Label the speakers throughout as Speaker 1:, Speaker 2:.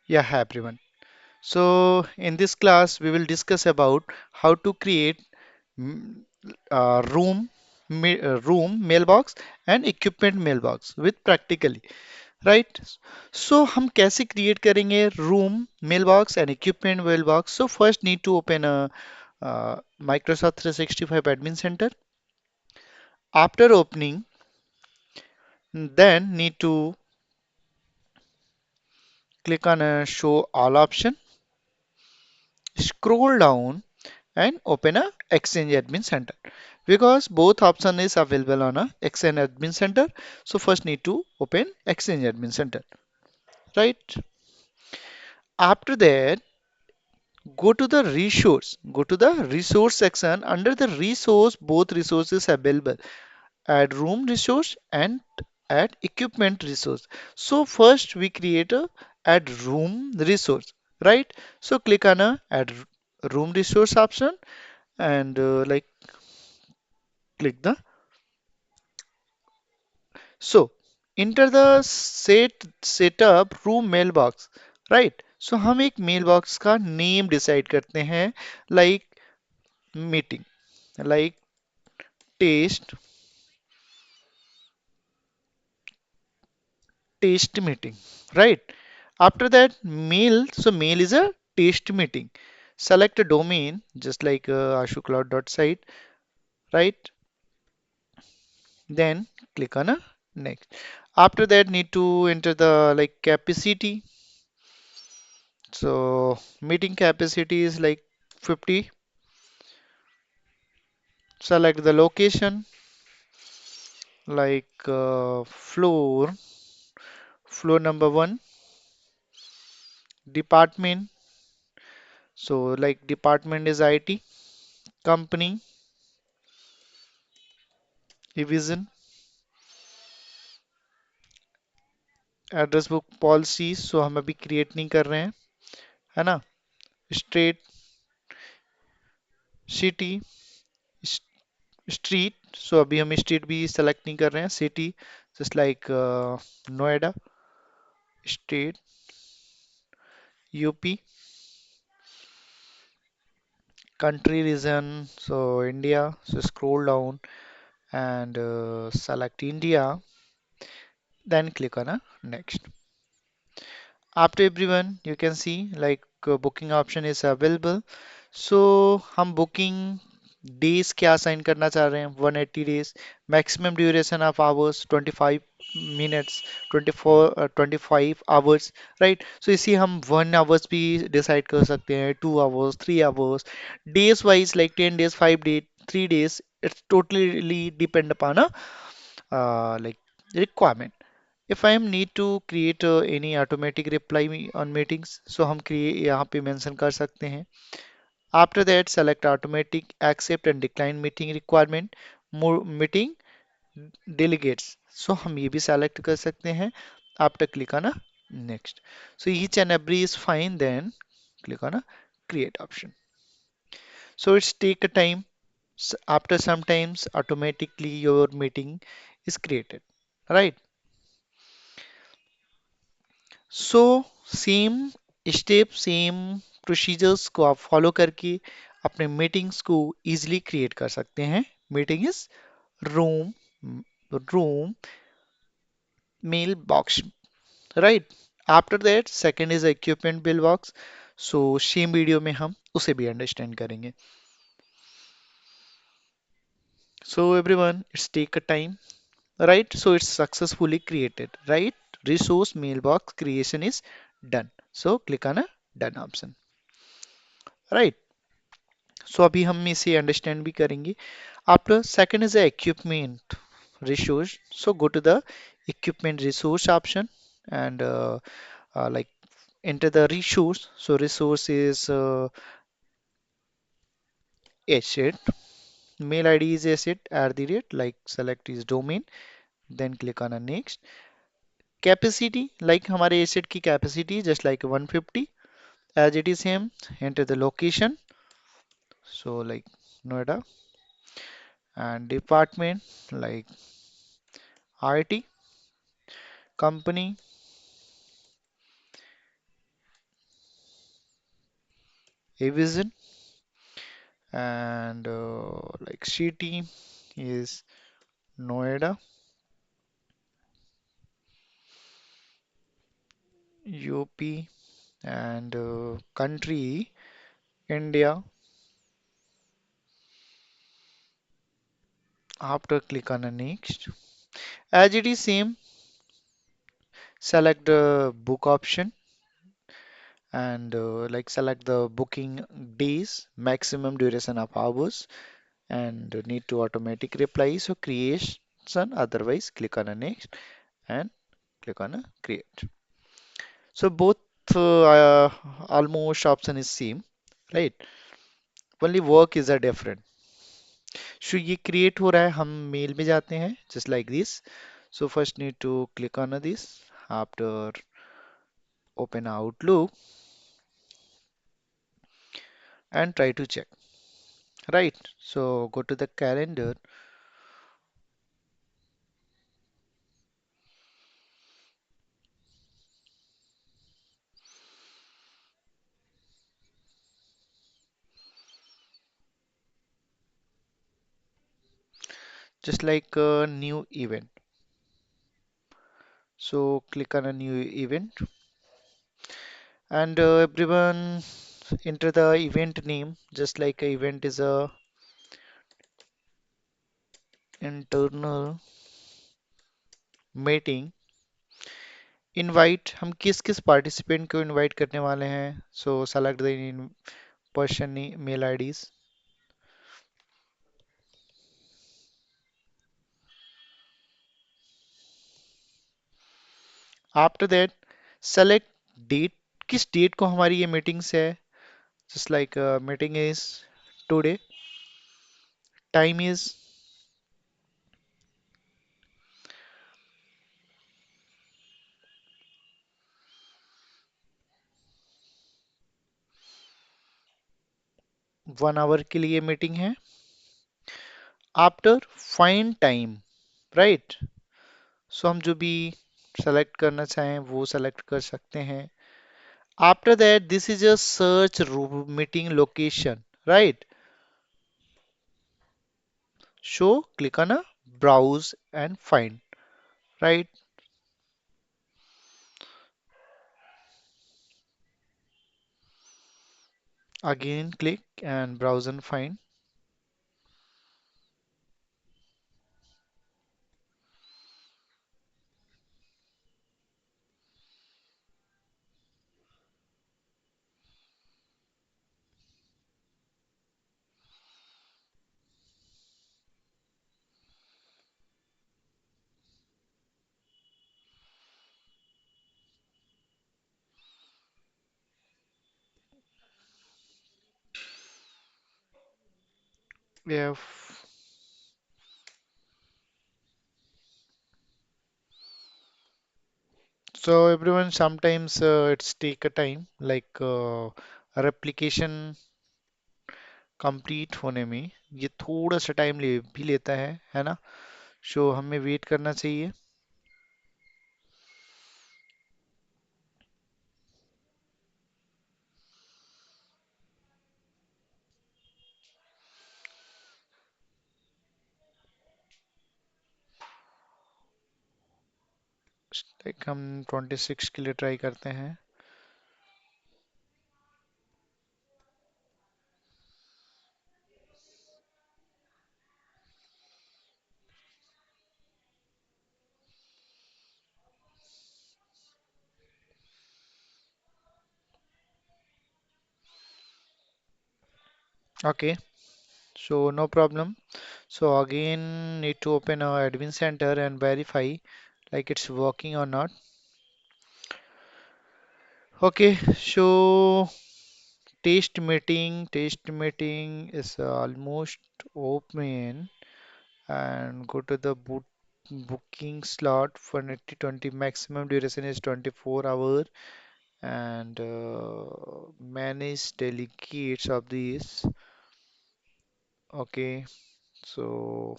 Speaker 1: Yeah, hi everyone. So in this class, we will discuss about how to create mm, room mailbox and equipment mailbox with practically, right? So हम कैसे create करेंगे room mailbox and equipment mailbox? So first need to open a Microsoft 365 Admin Center. After opening, then need to click on a show all option, scroll down and open a Exchange Admin Center because both option is available on a Exchange Admin Center. So first need to open Exchange Admin Center, right? After that, go to the resource section. Under the resource, both resources available. Add room resource and add equipment resource. So first we create a add room resource, right? So click on a add room resource option and like click the So, enter the setup room mailbox, right? So हम एक mailbox का name decide करते हैं, like meeting, like taste, taste meeting, right? After that, mail. So mail is a taste meeting. Select a domain, just like ashukcloud.site, right? Then click on a next. After that, need to enter the like capacity. So meeting capacity is like 50. Select the location like floor number one, department. So like department is IT, company, division, address book policy so हम अभी create नहीं कर रहे हैं है ना state city street so अभी हम स्ट्रीट भी सेलेक्ट नहीं कर रहे हैं city just like Noida state UP country region so India so scroll down and select India then click on a next. After everyone you can see like booking option is available. So हम booking days क्या assign करना चाह रहे हैं 180 days maximum duration of hours 25 minutes 24 25 hours right so इसी हम 1 hours भी decide कर सकते हैं 2 hours 3 hours days wise like 10 days 5 days 3 days it's totally depend upon a like requirement. If I am need to create any automatic reply on meetings, so हम create यहाँ पे mention कर सकते हैं. After that, select automatic accept and decline meeting requirement. More meeting delegates. So हम ये भी select कर सकते हैं. After click on a next. So each and every is fine. Then click on a create option. So it's take a time. After sometimes automatically your meeting is created. Right. So same step same procedures को आप follow करके अपने meetings को easily create कर सकते हैं meeting is room room mail box right after that second is equipment bill box so same video में हम उसे भी अंडरस्टैंड करेंगे so everyone it's take a time right so it's successfully created right resource mailbox creation is done so click on a done option right so अभी हम इसे understand भी करेंगे after second is the equipment resource so go to the equipment resource option and like enter the resource so resource is asset mail id is asset at the rate like select is domain then click on a next capacity like हमारे asset की capacity just like 150 as it is same enter the location so like Noida and department like IT company Avision, and like city is Noida, UP, and country India. After click on the next. As it is same, select the book option and like select the booking days, maximum duration of hours, and need to automatic reply. So creation, otherwise click on the next and click on a create. So both almost option is same, right? Only work is a different. So ये create हो रहा है, हम mail में जाते हैं just like this. So first need to click on this. After open Outlook and try to check. Right. So go to the calendar, just like a new event. So click on a new event and everyone enter the event name, just like a event is a internal meeting. Invite, हम किस किस participant को invite करने वाले हैं. So select the person mail IDs. After that select date, किस date को हमारी ये मीटिंग्स है. Just like meeting is today, time is 1 hour के लिए मीटिंग है. After find time, right. So हम जो भी सेलेक्ट करना चाहें वो सेलेक्ट कर सकते हैं. After that this is a search meeting location, right. So click on browse and find, right. Again click and browse and find. Yeah. So everyone, sometimes it's take a time like replication complete होने में ये थोड़ा सा time ले भी लेता है ना. सो हमें वेट करना चाहिए. लाइक हम 26 के लिए ट्राई करते हैं. Okay, so no problem. So again need to open our admin center and verify like it's working or not. Okay, so test meeting is almost open, and go to the booking slot for 2020. Maximum duration is 24 hour, and manage delegates of these. Okay, so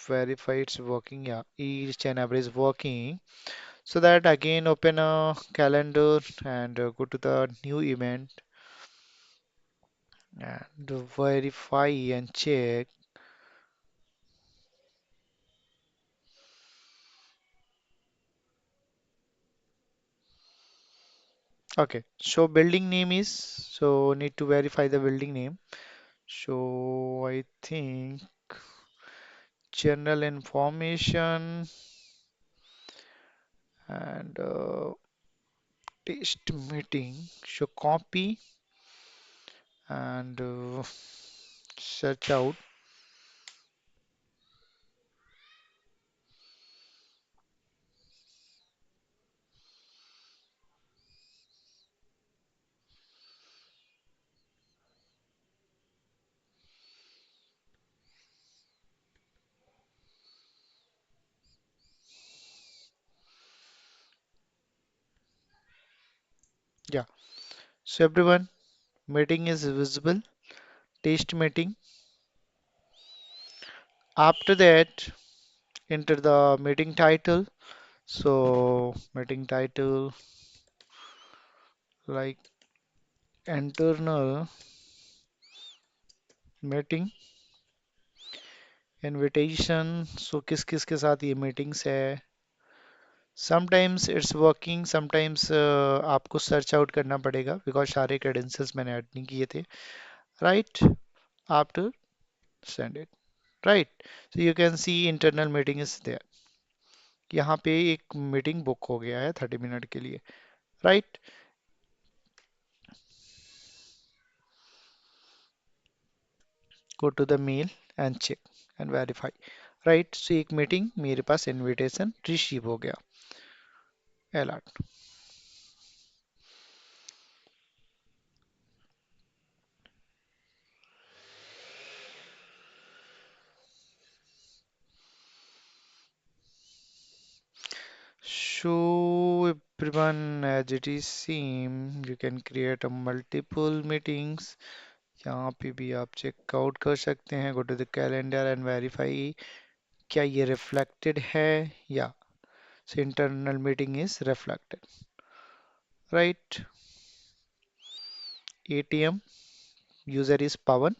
Speaker 1: verify it's working. Yeah, each and every is working. So that again open a calendar and go to the new event and verify and check. Okay, so building name is, so need to verify the building name. So I think general information and test meeting. So copy and search out. Yeah. So everyone, meeting is visible. Test meeting. After that, enter the meeting title. So meeting title like internal meeting invitation. So किस किस के साथ ये meetings है? Sometimes it's working, sometimes आपको search out करना पड़ेगा because सारे credentials मैंने ऐड नहीं किए थे. Right? After send it. Right? So you can see internal meeting is there. यहाँ पे एक मीटिंग बुक हो गया है 30 मिनट के लिए. Right? Go to the mail and check and verify. Right? So एक मीटिंग मेरे पास इनविटेशन रिसीव हो गया. Alert. Show everyone as it is same. You can create a multiple meetings. यहाँ पे भी आप चेकआउट कर सकते हैं. Go to the calendar and verify क्या ये reflected है या so internal meeting is reflected. Right? ATM user is Pawan.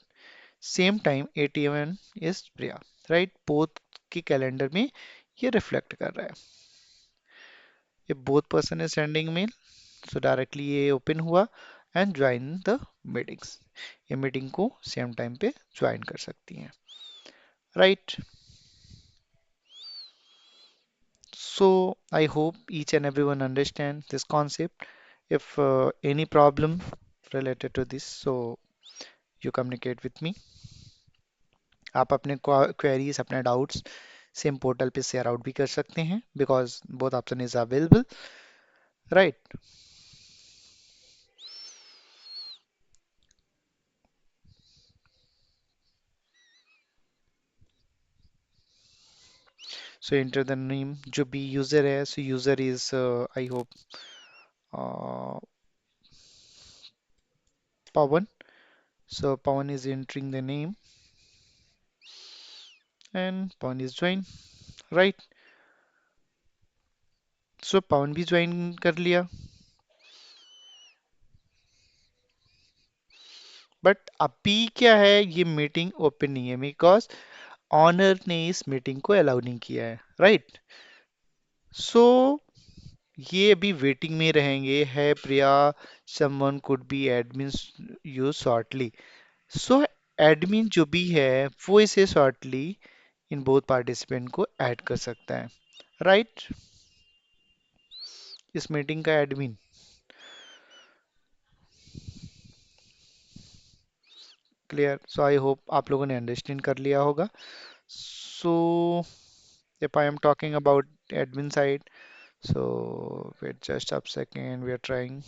Speaker 1: Same time ATM is Priya. Right? Both की कैलेंडर में ये रिफ्लेक्ट कर रहा है. ये both person is sending mail. So directly ये ओपन हुआ एंड ज्वाइन द मीटिंग्स. ये मीटिंग को सेम टाइम पे ज्वाइन कर सकती हैं. Right. So I hope each and everyone understand this concept. If any problem related to this, so you communicate with me. आप अपने queries, अपने doubts सेम पोर्टल पे शेयर आउट भी कर सकते हैं because both option is available. Right. So enter the name जो भी यूजर है. सो user is I hope Pawan. So Pawan is entering the name and Pawan is joined. Right. So Pawan भी join कर लिया. बट अभी क्या है ये मीटिंग ओपन नहीं है बिकॉज ऑनर ने इस मीटिंग को अलाउ नहीं किया है. राइट. सो ये अभी वेटिंग में रहेंगे. है Priya someone could be admin you shortly. So admin जो भी है वो इसे शॉर्टली इन बोथ पार्टिसिपेंट को ऐड कर सकता है. राइट. इस मीटिंग का admin. Clear. So I hope आप लोगों ने अंडरस्टैंड कर लिया होगा. सो if I am talking about admin side, so wait just a second, we are trying.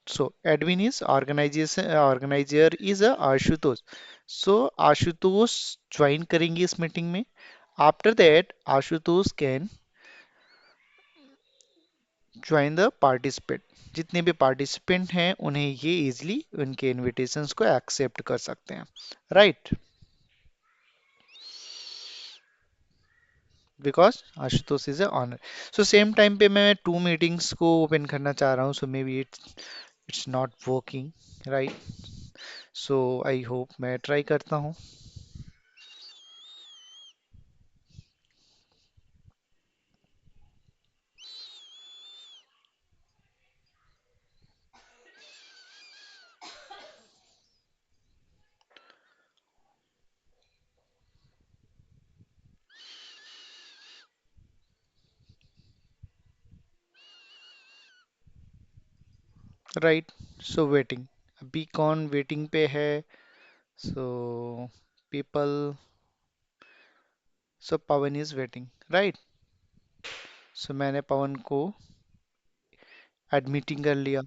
Speaker 1: So admin is organization, organizer is a Ashutosh. So Ashutosh join करेंगे इस meeting में. After that Ashutosh can join the participant. जितने भी participant हैं उन्हें ये easily उनके invitations को एक्सेप्ट कर सकते हैं. Right. Because Ashutosh is a owner. So same time पे मैं टू मीटिंग्स को ओपन करना चाह रहा हूँ, so maybe it's not working, right. So I hope मैं ट्राई करता हूँ. राइट. So waiting. अभी कौन वेटिंग पे है? So people. So Pawan is waiting, right. So मैंने पवन को एडमिटिंग कर लिया.